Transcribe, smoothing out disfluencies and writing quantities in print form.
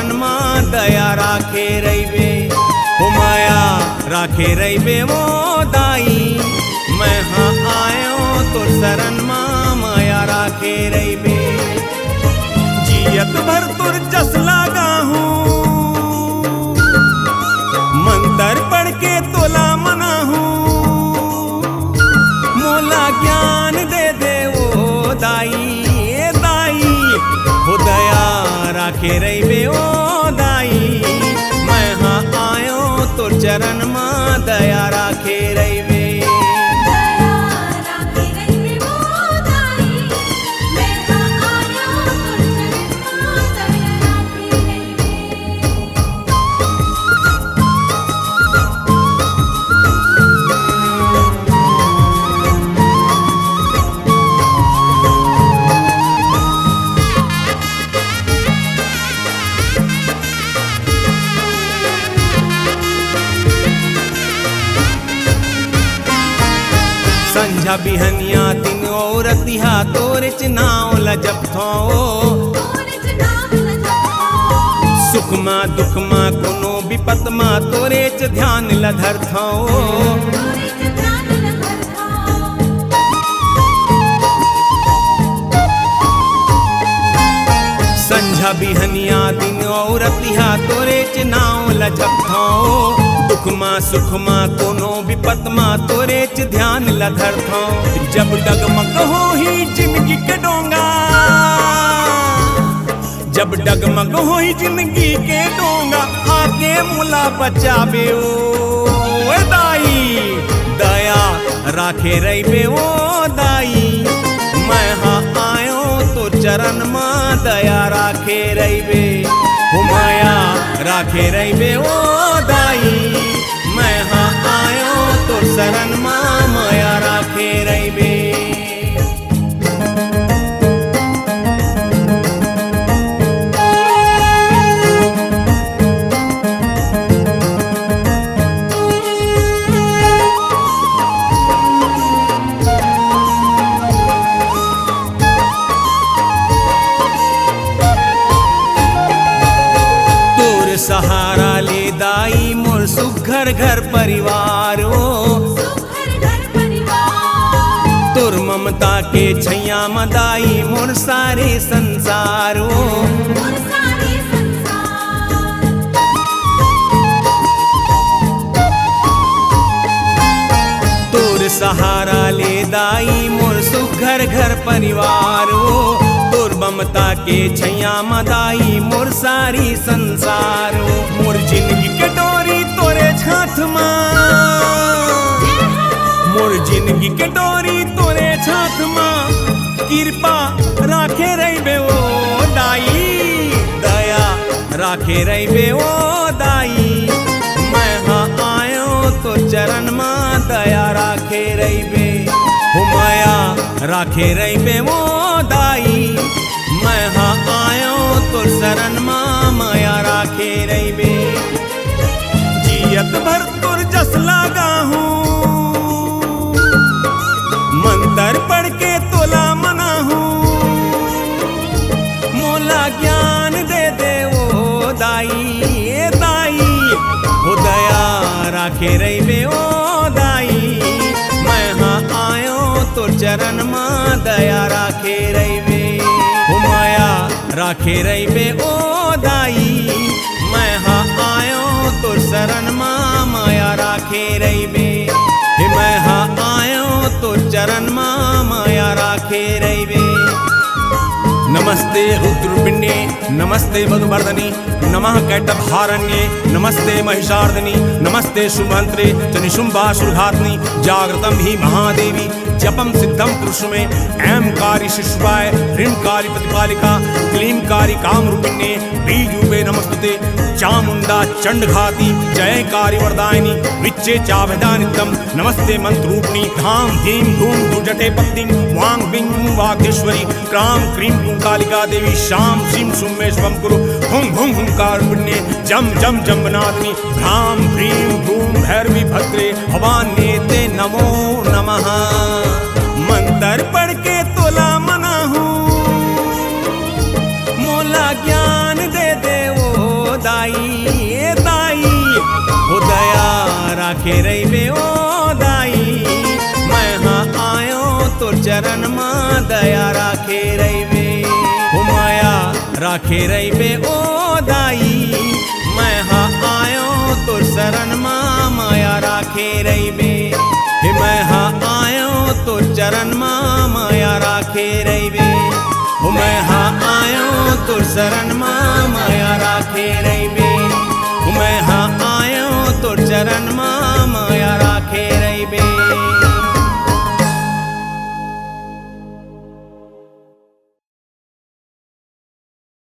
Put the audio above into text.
चरण मां दया राखे रहीबे। ओ माया राखे रहीबे वो दाई, मैं हाँ आयो तो शरण मां माया राखे रहीबे। जियत भर तुर जस लागा हूँ, मंतर पढ़ के तोला मना हूँ, मोला ज्ञान दे दे वो दाई, दाई वो दया राखे रहीबे ओ दाई, मैं हाँ आयो तो चरण मां दया राखे रहीबे। संझा बिहनिया दिन और रतिहा तोरे च नाव लजप थो, सुख मां दुख मां कोनो विपत मां तोरे च ध्यान लधर थो। संझा बिहनिया दिन और रतिहा तोरे च नाव लजप थो, दुख मां सुख मां कोनो विपत मां तोरे च ध्यान लधर थो। जब डगमग हो ही जिंदगी के डोंगा, जब डगमग हो ही जिंदगी के डोंगा, आके मुला बचावे ओ दाई, दया राखे रहीबे ओ दाई, मैं हाँ आयो तो चरण मां दया राखे रहीबे। ओ माया राखे रहीबे ओ दाई, मैं हाँ आयो तो शरण मां माया राखे रहीबे। सहारा ले दाई मोर सुघर घर परिवार ओ, तोर ममता के छैया मदाई मोर सारे संसार ओ। तोर सहारा ले दाई मोर सुघर घर परिवार ओ, तोर ममता के छैया मदाई मोर सारी संसार ओ। मोर जिंदगी के डोरी तोरे छाथ मां, मोर जिंदगी के डोरी तोरे छाथ मां, कृपा राखे रहीबे ओ दाई, दया राखे रहीबे ओ दाई, मैं हाँ आयो तो चरण मां दया राखे रहीबे। हो माया राखे रहीबे ओ दाई, मैं हाँ आयो तो शरण मां माया राखे रहीबे। जियत भर तुर जस लागा हूँ, मंतर पढ़ के तोला मना हूँ, मोला ज्ञान दे दे ओ दाई, दाई वो दया राखे रहीबे ओ दाई, मैं हाँ आयो तो चरण मां दया राखे रहीबे। ओ माया राखे रहीबे ओ दाई, मैं हाँ आयो तो शरण मां माया राखे रहीबे। मैं हाँ आयो तो चरण मां माया राखे रहीबे। नमस्ते रुद्रपिंडे, नमस्ते मधुवर्धनी, नमः कैटभारण्ये, नमस्ते महिषार्दिनी, नमस्ते शुभंत्रे च निशुम्भासुरघातनी, जागृतं हि महादेवी, जपम सिद्धम कृष्ण ऐं कारी शिशुवाय, ह्रीं कारी प्रतिपालिका, क्लीं कारी कामरूपिण्ये, बीजरूपे नमस्तुते, चामुंडा चंडघाती, जयकारी वरदायिनी, विच्चे चाभदा नित्यं, नमस्ते मंत्ररूपिणी, धाम धीं धूम दुर्जटे पत्नी, वांग बिं वागेश्वरी, क्रां क्रीं कालिका देवी, शाम श्रीं सुम्मे स्वं कुरु, हुं हुं हुंकारपुण्ये, जम जम जम्बनादिनी, भ्रां भ्रीं भूं भैरवी भद्रे, भवान्येते नमो नमः। मंत्र पढ़ के तोला मना हूँ, मोला ज्ञान दे दे ओ दाई ए दाई हो दया राखे रही बे ओ दाई मैं हाँ आयो तो चरण माँ दया राखे रही बे हो माया राखे रही बे ओ दाई मैं हाँ आयो तो शरण माँ माया राखे रही बे हे मैं हाँ आयो तो चरण माँ माया राखे रही बे हो मैं हाँ आयो तो शरण माँ माया राखे रही